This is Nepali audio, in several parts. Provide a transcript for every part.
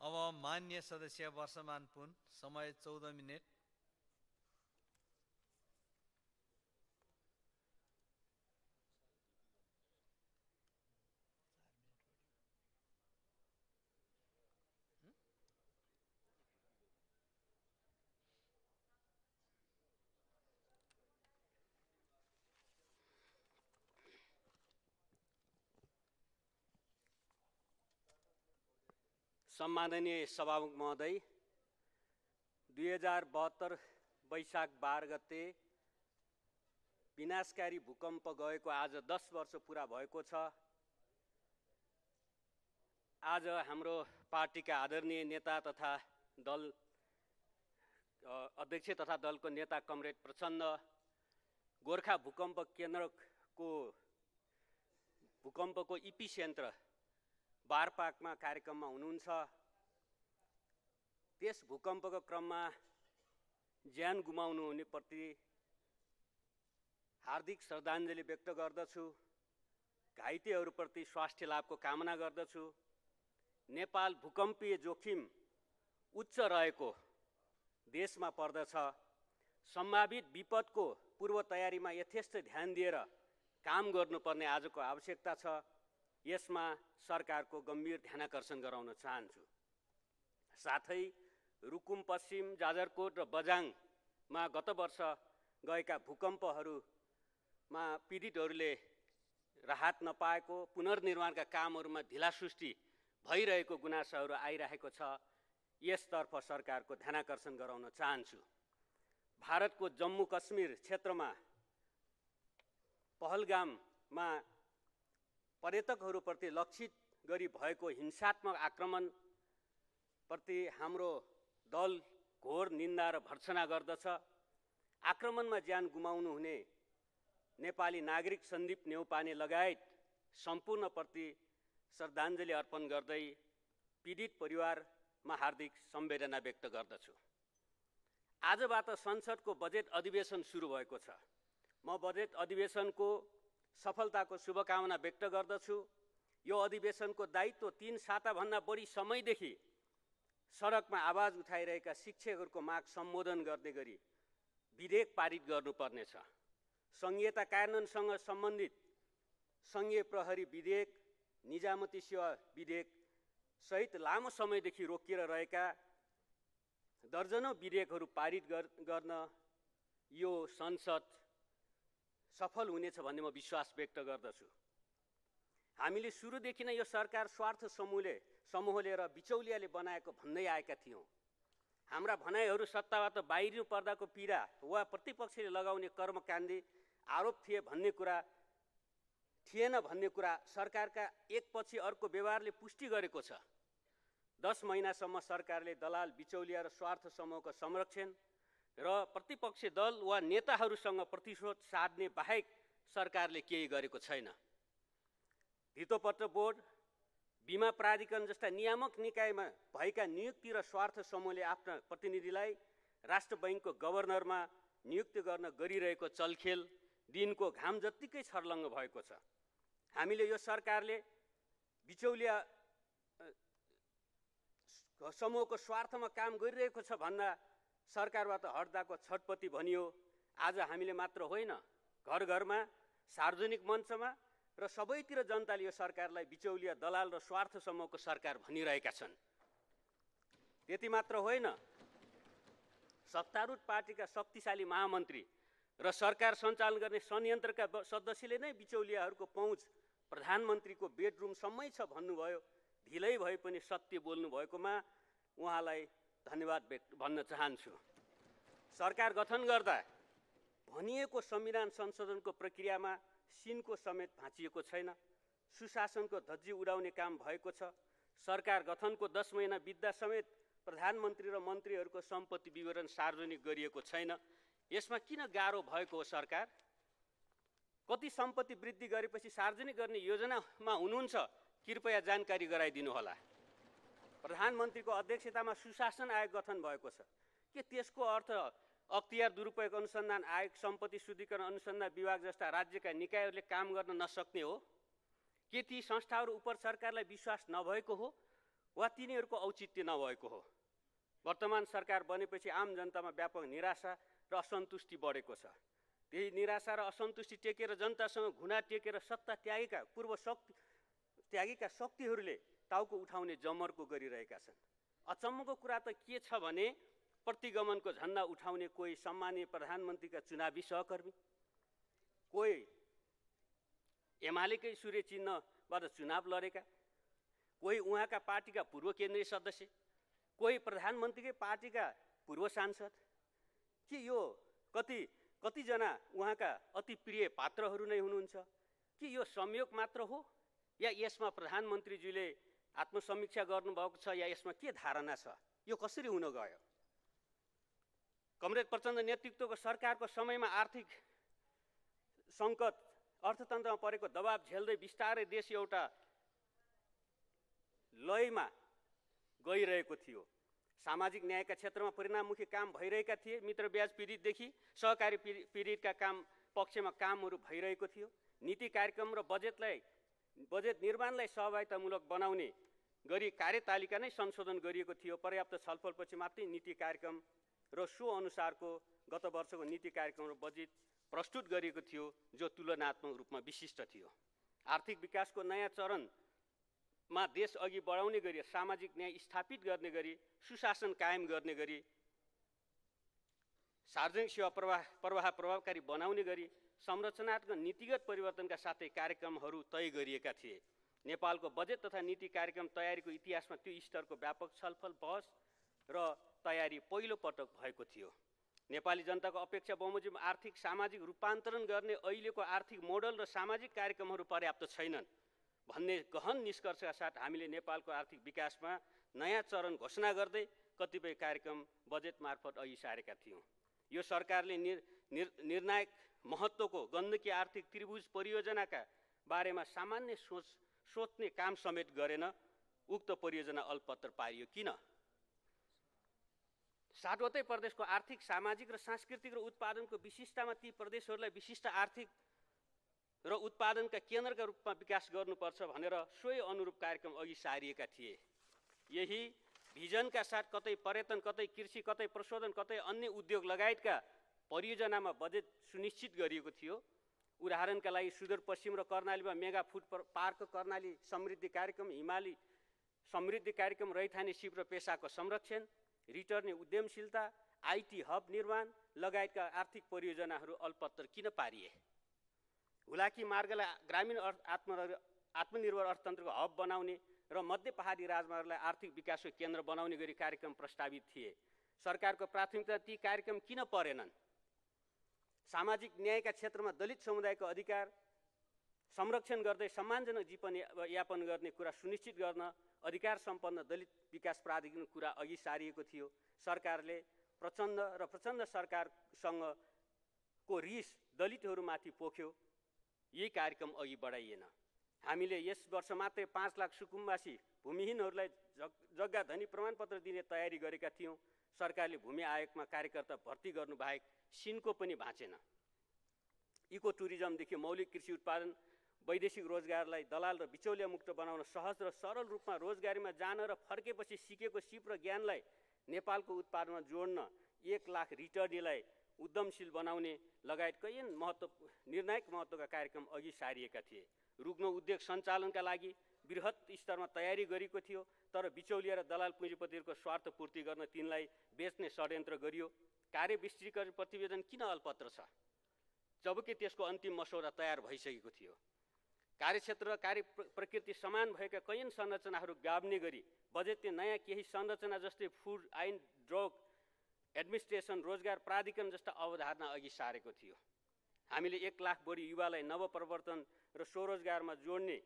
अब मान्य सदस्य वर्षमान पुन, समय 14 मिनेट। सम्माननीय सभामुख महोदय, 2072 वैशाख 12 गते विनाशकारी भूकम्प गएको आज 10 वर्ष पुरा भएको छ। आज हाम्रो पार्टीका आदरणीय नेता तथा दल अध्यक्ष तथा दलको नेता कमरेड प्रचण्ड गोर्खा भूकम्प केन्द्रको भूकम्पको इपिसेन्टर बारपाकमा कार्यक्रममा हुनुहुन्छ। त्यस भूकम्पको क्रममा ज्यान गुमाउनु हुनेप्रति हार्दिक श्रद्धाञ्जली व्यक्त गर्दछु। घाइतेहरूप्रति स्वास्थ्य लाभको कामना गर्दछु। नेपाल भूकम्पीय जोखिम उच्च रहेको देशमा पर्दछ। सम्भावित विपदको पूर्व तयारीमा यथेष्ट ध्यान दिएर काम गर्नुपर्ने आजको आवश्यकता छ। यसमा सरकारको गम्भीर ध्यानाकर्षण गराउन चाहन्छु। साथै रुकुम पश्चिम, जाजरकोट र बझाङमा गत वर्ष गएका भूकम्पहरूमा पीडितहरूले राहत नपाएको, पुनर्निर्माणका कामहरूमा ढिलासुस्ती भइरहेको गुनासोहरू आइरहेको छ। यसतर्फ सरकारको ध्यानाकर्षण गराउन चाहन्छु। भारतको जम्मू कश्मीर क्षेत्रमा पहलगाममा पर्यटकहरूप्रति लक्षित गरी भएको हिंसात्मक आक्रमणप्रति हाम्रो दल घोर निन्दा र भर्त्सना गर्दछ। आक्रमणमा ज्यान गुमाउनु हुने नेपाली नागरिक सन्दीप नेउपाने लगायत सम्पूर्णप्रति श्रद्धाञ्जली अर्पण गर्दै पीडित परिवारमा हार्दिक संवेदना व्यक्त गर्दछु। आजबाट संसदको बजेट अधिवेशन सुरु भएको छ। म बजेट अधिवेशनको सफलताको शुभकामना व्यक्त गर्दछु। यो अधिवेशनको दायित्व 3 साताभन्दा बढी समयदेखि सडकमा आवाज उठाइरहेका शिक्षकहरूको माग सम्बोधन गर्ने गरी विधेयक पारित गर्नुपर्नेछ। संघीयता कार्यान्वयनसँग सम्बन्धित संघीय प्रहरी विधेयक, निजामती सेवा विधेयक सहित लामो समयदेखि रोकिएर रहेका दर्जनौं विधेयकहरू पारित गर्न यो संसद सफल हुनेछ भन्ने म विश्वास व्यक्त गर्दछु। हामीले सुरुदेखि नै यो सरकार स्वार्थ समूहले र बिचौलियाले बनाएको भन्दै आएका थियौँ। हाम्रा भनाइहरू सत्ताबाट बाहिरिनु पर्दाको पीडा वा प्रतिपक्षले लगाउने कर्मकाण्डी आरोप थिएन भन्ने कुरा सरकारका एकपछि अर्को व्यवहारले पुष्टि गरेको छ। 10 महिनासम्म सरकारले दलाल, बिचौलिया र स्वार्थ समूहको संरक्षण र प्रतिपक्षी दल वा नेताहरूसँग प्रतिशोध साध्ने बाहेक सरकारले केही गरेको छैन। धितोपत्र बोर्ड, बीमा प्राधिकरण जस्ता नियामक निकायमा भएका नियुक्ति र स्वार्थ समूहले आफ्ना प्रतिनिधिलाई राष्ट्र बैंकको गभर्नरमा नियुक्ति गर्न गरिरहेको चलखेल दिनको घाम जत्तिकै छर्लङ्ग भएको छ। हामीले यो सरकारले बिचौलिया समूहको स्वार्थमा काम गरिरहेको छ भन्दा सरकारबाट हट्दाको छटपटी भनियो। आज हामीले मात्र होइन, घर घरमा, सार्वजनिक मञ्चमा र सबैतिर जनताले यो सरकारलाई बिचौलिया, दलाल र स्वार्थ समूहको सरकार भनिरहेका छन्। त्यति मात्र होइन, सत्तारूढ पार्टीका शक्तिशाली महामन्त्री र सरकार सञ्चालन गर्ने संयन्त्रका सदस्यले नै बिचौलियाहरूको पहुँच प्रधानमन्त्रीको बेडरुमसम्मै छ भन्नुभयो। ढिलै भए पनि सत्य बोल्नु भएकोमा उहाँलाई धन्यवाद भन्न चाहन्छु। सरकार गठन गर्दा भनिएको संविधान संशोधनको प्रक्रियामा सिनको समेत भाँचिएको छैन। सुशासनको धज्जी उडाउने काम भएको छ। सरकार गठनको 10 महिना बित्दा समेत प्रधानमन्त्री र मन्त्रीहरूको सम्पत्ति विवरण सार्वजनिक गरिएको छैन। यसमा किन गाह्रो भएको हो? सरकार कति सम्पत्ति वृद्धि गरेपछि सार्वजनिक गर्ने योजनामा हुनुहुन्छ? कृपया जानकारी गराइदिनु होला। प्रधानमन्त्रीको अध्यक्षतामा सुशासन आयोग गठन भएको छ के त्यसको अर्थ अख्तियार दुरुपयोग अनुसन्धान आयोग, सम्पत्ति शुद्धिकरण अनुसन्धान विभाग जस्ता राज्यका निकायहरूले काम गर्न नसक्ने हो? के ती संस्थाहरू उप सरकारलाई विश्वास नभएको हो? वा तिनीहरूको औचित्य नभएको हो। वर्तमान सरकार बनेपछि आम जनतामा व्यापक निराशा र असन्तुष्टि बढेको छ। त्यही निराशा र असन्तुष्टि टेकेर जनतासँग घुँडा टेकेर सत्ता त्यागेका शक्तिहरूले टाउको उठाउने जमर्को गरिरहेका छन्। अचम्मको कुरा त के छ भने प्रतिगमनको झण्डा उठाउने कोही सम्मानीय प्रधानमन्त्रीका चुनावी सहकर्मी, कोही एमालेकै सूर्य चिन्हबाट चुनाव लडेका, कोही उहाँका पार्टीका पूर्व केन्द्रीय सदस्य, कोही प्रधानमन्त्रीकै पार्टीका पूर्व सांसद, के यो कतिजना उहाँका अति प्रिय पात्रहरू नै हुनुहुन्छ? कि यो संयोग मात्र हो या यसमा प्रधानमन्त्रीज्यूले आत्मसमीक्षा गर्नुभएको छ या यसमा के धारणा छ? यो कसरी हुन गयो? कमरेड प्रचण्ड नेतृत्वको सरकारको समयमा आर्थिक सङ्कट, अर्थतन्त्रमा परेको दबाब झेल्दै बिस्तारै देश एउटा लयमा गइरहेको थियो। सामाजिक न्यायका क्षेत्रमा परिणाममुखी काम भइरहेका थिए। मित्र ब्याज पीडितदेखि सहकारी पीडितका पक्षमा कामहरू भइरहेको थियो। नीति कार्यक्रम र बजेट निर्माणलाई सहभागितामूलक बनाउने गरी कार्यतालिका नै संशोधन गरिएको थियो। पर्याप्त छलफलपछि मात्रै नीति कार्यक्रम र सो अनुसारको गत वर्षको नीति कार्यक्रम र बजेट प्रस्तुत गरिएको थियो, जो तुलनात्मक रूपमा विशिष्ट थियो। आर्थिक विकासको नयाँ चरणमा देश अघि बढाउने गरी, सामाजिक न्याय स्थापित गर्ने गरी, सुशासन कायम गर्ने गरी, सार्वजनिक सेवा प्रवाह प्रभावकारी बनाउने गरी संरचनात्मक नीतिगत परिवर्तनका साथै कार्यक्रमहरू तय गरिएका थिए। नेपालको बजेट तथा नीति कार्यक्रम तयारीको इतिहासमा त्यो स्तरको व्यापक छलफल, बहस र तयारी पहिलो पटक भएको थियो। नेपाली जनताको अपेक्षा बमोजिम आर्थिक सामाजिक रूपान्तरण गर्ने अहिलेको आर्थिक मोडल र सामाजिक कार्यक्रमहरू पर्याप्त छैनन् भन्ने गहन निष्कर्षका साथ हामीले नेपालको आर्थिक विकासमा नयाँ चरण घोषणा गर्दै कतिपय कार्यक्रम बजेट मार्फत अघि सारेका थियौँ। यो सरकारले निर्णायक महत्त्वको गण्डकी आर्थिक त्रिभुज परियोजनाका बारेमा सामान्य सोच्ने काम समेत गरेन। उक्त परियोजना अल्पत्र पारियो किन? सार्वत्रिक प्रदेशको आर्थिक, सामाजिक र सांस्कृतिक र उत्पादनको विशिष्टतामा ती प्रदेशहरूलाई विशिष्ट आर्थिक र उत्पादनका केन्द्रका रूपमा विकास गर्नुपर्छ भनेर सोही अनुरूप कार्यक्रम अघि सारिएका थिए। यही भिजनका साथ कतै पर्यटन, कतै कृषि, कतै प्रशोधन, कतै अन्य उद्योग लगायतका परियोजनामा बजेट सुनिश्चित गरिएको थियो। उदाहरणका लागि सुदूरपश्चिम र कर्णालीमा मेगा फुड पार्क, कर्णाली समृद्धि कार्यक्रम, हिमाली समृद्धि कार्यक्रम, रैथाने सिप र पेसाको संरक्षण, रिटर्ने उद्यमशीलता, आइटी हब निर्माण लगायतका आर्थिक परियोजनाहरू अल्पत्र किन पारिए? हुलाकी मार्गलाई ग्रामीण आत्मनिर्भर अर्थतन्त्रको हब बनाउने र मध्य पहाडी राजमार्गलाई आर्थिक विकासको केन्द्र बनाउने गरी कार्यक्रम प्रस्तावित थिए। सरकारको प्राथमिकता ती कार्यक्रम किन परेनन्? सामाजिक न्यायका क्षेत्रमा दलित समुदायको अधिकार संरक्षण गर्दै सम्मानजनक जीवनयापन गर्ने कुरा सुनिश्चित गर्न अधिकार सम्पन्न दलित विकास प्राधिकरण कुरा अघि सारिएको थियो। सरकारले प्रचण्ड सरकारसँगको रिस दलितहरूमाथि पोख्यो। यही कार्यक्रम अघि बढाइएन। हामीले यस वर्ष मात्रै 5 लाख सुकुम्बासी भूमिहीनहरूलाई जग्गा धनी प्रमाणपत्र दिने तयारी गरेका थियौँ। सरकारले भूमि आयोगमा कार्यकर्ता भर्ती गर्नु बाहेक सिनको पनि भाँचेन। इको टुरिज्मदेखि मौलिक कृषि उत्पादन, वैदेशिक रोजगारलाई दलाल र बिचौलिया मुक्त बनाउन सहज र सरल रूपमा रोजगारीमा जान र फर्केपछि सिकेको सिप र ज्ञानलाई नेपालको उत्पादनमा जोड्न 1 लाख रिटर्नीलाई उद्यमशील बनाउने लगायत कैयन निर्णायक महत्त्वका कार्यक्रम अघि सारिएका थिए। रुग्ण उद्योग सञ्चालनका लागि बृहत स्तरमा तयारी गरिएको थियो, तर बिचौलिया र दलाल पुँजीपतिहरूको स्वार्थ पूर्ति गर्न तिनलाई बेच्ने षड्यन्त्र गरियो। कार्य विस्तृतीकरण प्रतिवेदन किन अल्पत्र छ, जबकि त्यसको अन्तिम मसौदा तयार भइसकेको थियो? कार्यक्षेत्र र कार्य प्रकृति समान भएका कैयन संरचनाहरू गाभ्ने गरी बजेटले नयाँ केही संरचना जस्तै फुड ऐन, ड्रग एडमिनिस्ट्रेसन, रोजगार प्राधिकरण जस्ता अवधारणा अघि सारेको थियो। हामीले 1 लाख बढी युवालाई नवप्रवर्तन र स्वरोजगारमा जोड्ने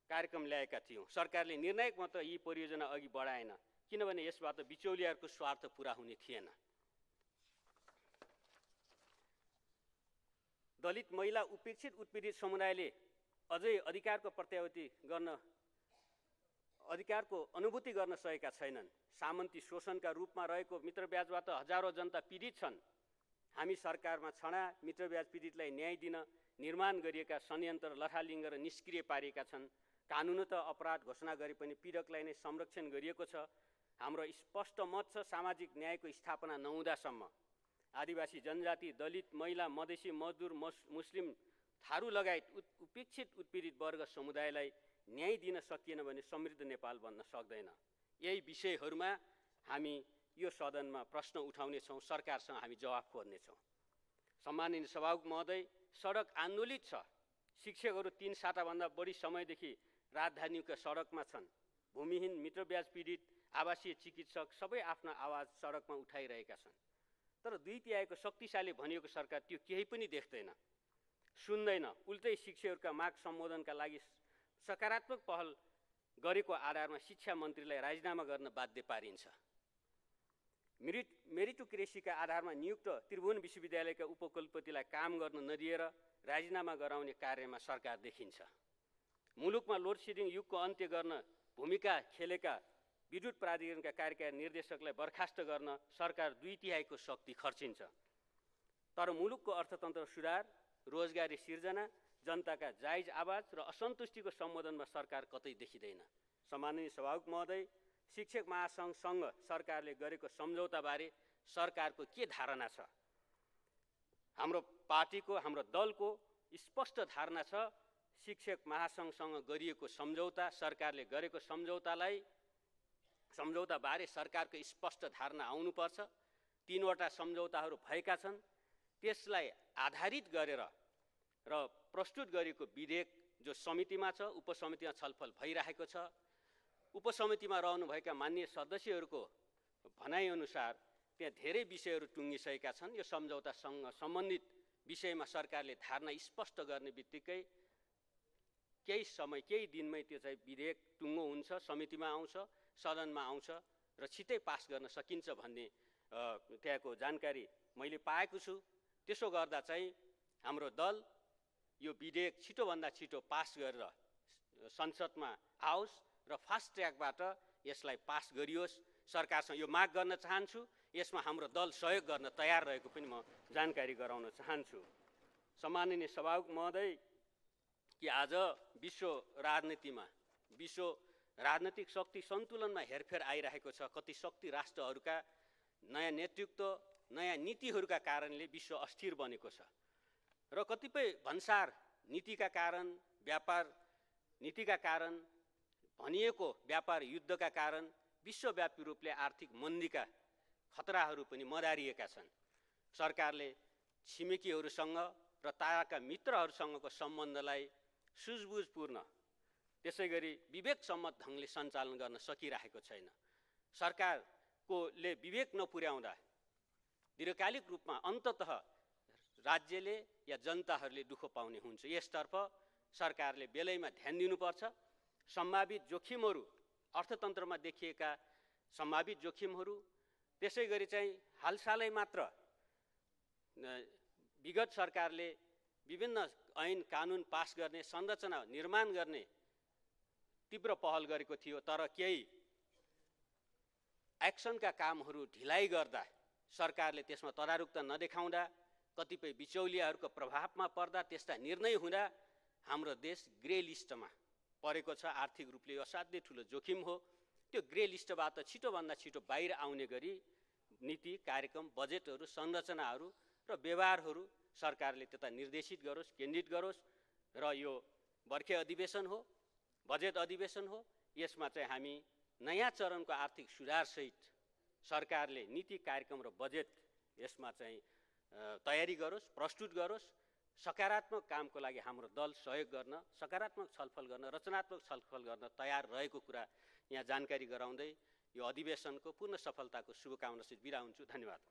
कार्यक्रम ल्याएका थियौँ। सरकारले निर्णायक मात्र यी परियोजना अघि बढाएन, किनभने यसबाट बिचौलियाहरूको स्वार्थ पूरा हुने थिएन। दलित, महिला, उपेक्षित, उत्पीडित समुदायले अझै अधिकारको अनुभूति गर्न सकेका छैनन्। सामन्ती शोषणका रूपमा रहेको मित्रब्याजबाट हजारौँ जनता पीडित छन्। हामी सरकारमा छडा मित्रब्याज पीडितलाई न्याय दिन निर्माण गरिएका संयन्त्र लथालिङ्ग र निष्क्रिय पारिएका छन्। कानुनत अपराध घोषणा गरे पनि पीडकलाई नै संरक्षण गरिएको छ। हाम्रो स्पष्ट मत छ सामाजिक न्यायको स्थापना नहुँदासम्म आदिवासी जनजाति, दलित, महिला, मधेसी, मजदुर, मुस्लिम, थारू लगायत उपेक्षित उत्पीडित वर्ग समुदायलाई न्याय दिन सकिएन भने समृद्ध नेपाल बन्न सक्दैन। यही विषयहरूमा हामी यो सदनमा प्रश्न उठाउनेछौँ, सरकारसँग हामी जवाफ खोज्नेछौँ। सम्माननीय सभामुख महोदय, सडक आन्दोलित छ। शिक्षकहरू 3 साताभन्दा बढी समयदेखि राजधानीका सडकमा छन्। भूमिहीन, मित्रब्याज पीडित, आवासीय चिकित्सक सबै आफ्ना आवाज सडकमा उठाइरहेका छन्। तर 2/3 शक्तिशाली भनिएको सरकार त्यो केही पनि देख्दैन, सुन्दैन। उल्टै शिक्षकहरूका माग सम्बोधनका लागि सकारात्मक पहल गरेको आधारमा शिक्षा मन्त्रीलाई राजीनामा गर्न बाध्य पारिन्छ। मेरिटोक्रेसीका आधारमा नियुक्त त्रिभुवन विश्वविद्यालयका उपकुलपतिलाई काम गर्न नदिएर राजीनामा गराउने कार्यमा सरकार देखिन्छ। मुलुकमा लोड सेडिङ युगको अन्त्य गर्न भूमिका खेलेका विद्युत प्राधिकरणका कार्यकारी निर्देशकलाई बर्खास्त गर्न सरकार 2/3 शक्ति खर्चिन्छ। तर मुलुकको अर्थतन्त्र सुधार, रोजगारी सिर्जना, जनताका जायज आवाज र असन्तुष्टिको सम्बोधनमा सरकार कतै देखिँदैन। सम्माननीय सभामुख महोदय, शिक्षक महासङ्घसँग सरकारले गरेको सम्झौताबारे सरकारको के धारणा छ? हाम्रो पार्टीको, हाम्रो दलको स्पष्ट धारणा छ शिक्षक महासङ्घसँग गरिएको सम्झौता, सरकारले गरेको सम्झौताबारे सरकारको स्पष्ट धारणा आउनुपर्छ। 3 वटा सम्झौताहरू भएका छन्। त्यसलाई आधारित गरेर र प्रस्तुत गरेको विधेयक जो समितिमा छ, उपसमितिमा छलफल भइरहेको छ। उपसमितिमा रहनुभएका माननीय सदस्यहरूको भनाइअनुसार त्यहाँ धेरै विषयहरू टुङ्गिसकेका छन्। यो सम्झौतासँग सम्बन्धित विषयमा सरकारले धारणा स्पष्ट गर्ने बित्तिकै केही दिनमै त्यो चाहिँ विधेयक टुङ्गो हुन्छ, समितिमा आउँछ, सदनमा आउँछ र छिटै पास गर्न सकिन्छ भन्ने त्यहाँको जानकारी मैले पाएको छु। त्यसो गर्दा चाहिँ हाम्रो दल यो विधेयक छिटोभन्दा छिटो पास गरेर संसदमा आओस् र फास्ट ट्र्याकबाट यसलाई पास गरियोस्। सरकारसँग यो माग गर्न चाहन्छु। यसमा हाम्रो दल सहयोग गर्न तयार रहेको पनि म जानकारी गराउन चाहन्छु। सम्माननीय सभामुख महोदय, कि आज विश्व राजनीतिक शक्ति सन्तुलनमा हेरफेर आइरहेको छ। कति शक्ति राष्ट्रहरूका नयाँ नेतृत्व, नयाँ नीतिहरूका कारणले विश्व अस्थिर बनेको छ र कतिपय भन्सार नीतिका कारण, व्यापार नीतिका कारण, भनिएको व्यापार युद्धका कारण विश्वव्यापी रूपले आर्थिक मन्दीका खतराहरू पनि मदारिएका छन्। सरकारले छिमेकीहरूसँग र ताराका मित्रहरूसँगको सम्बन्धलाई सुझबुझपूर्ण, त्यसैगरी विवेकसम्मत ढङ्गले सञ्चालन गर्न सकिरहेको छैन। सरकारले विवेक नपुर्याउँदा दीर्घकालिक रूपमा अन्ततः राज्यले या जनताहरूले दुःख पाउने हुन्छ। यसतर्फ सरकारले बेलैमा ध्यान दिनुपर्छ। सम्भावित जोखिमहरू, अर्थतन्त्रमा देखिएका सम्भावित जोखिमहरू, त्यसैगरी चाहिँ हालसालै मात्र विगत सरकारले विभिन्न ऐन कानुन पास गर्ने, संरचना निर्माण गर्ने तीव्र पहल गरेको थियो। तर केही एक्सनका कामहरू ढिलाइ गर्दा, सरकारले त्यसमा तदारुकता नदेखाउँदा, कतिपय बिचौलियाहरूको प्रभावमा पर्दा, त्यस्ता निर्णय हुँदा हाम्रो देश ग्रे लिस्टमा परेको छ। आर्थिक रूपले यो असाध्यै ठुलो जोखिम हो। त्यो ग्रे लिस्टबाट छिटोभन्दा छिटो बाहिर आउने गरी नीति, कार्यक्रम, बजेटहरू, संरचनाहरू र व्यवहारहरू सरकारले त्यता निर्देशित गरोस्, केन्द्रित गरोस्। र यो बर्खे अधिवेशन हो, बजेट अधिवेशन हो। यसमा चाहिँ हामी नयाँ चरणको आर्थिक सुधारसहित सरकारले नीति, कार्यक्रम र बजेट यसमा चाहिँ तयारी गरोस्, प्रस्तुत गरोस्। सकारात्मक कामको लागि हाम्रो दल सहयोग गर्न, सकारात्मक छलफल गर्न, रचनात्मक छलफल गर्न तयार रहेको कुरा यहाँ जानकारी गराउँदै यो अधिवेशनको पूर्ण सफलताको शुभकामनासित बिदा हुन्छु। धन्यवाद।